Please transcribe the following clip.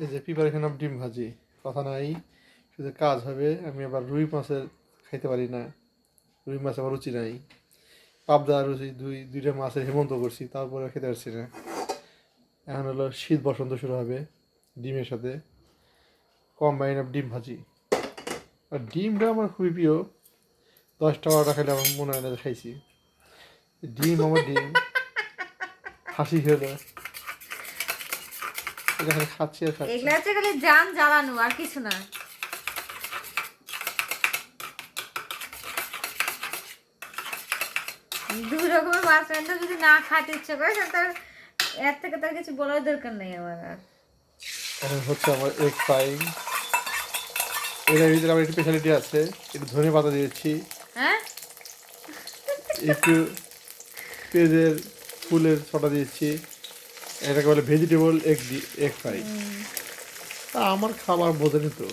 এই যে preparation of ডিম ভাজি, কথা নাই, শুধু কাজ হবে। আমি আবার রুই মাছের খাইতে পারি না, রুই মাছ আমার রুচি নাই। পাবদা রুচি, দুইটা মাছের হেমন্ত করছি, তারপরে খেতে পারছি না। এখন হলো শীত বসন্ত শুরু হবে ডিমের সাথে, কম্বাইন অফ ডিম ভাজি। আর ডিমটা আমার খুবই প্রিয়, 10টা 12টা খেলে আমার মনে হয় না যে খাইছি। ডিম আমার ডিম, হাসি খেলে এটা খালি খাচ্ছি আর খাচ্ছি। এগুলা হচ্ছে খালি জান জ্বালানো, আর কিছু না। দুই রকমের মাছ রান্না যদি না খাতে ইচ্ছে করে তার এর থেকে তার কিছু বলার দরকার নেই আমার আর। এখন হচ্ছে আমার এগ ফ্রাইং। এটার ভিতরে আমার একটু স্পেশালিটি আছে, একটু ধনে পাতা দিয়েছি, হ্যাঁ, একটু পেঁয়াজের ফুলের ছটা দিয়েছি। এটাকে বলে ভেজিটেবল এগ ফ্রাই। আমার খাবার বোঝেনি তো।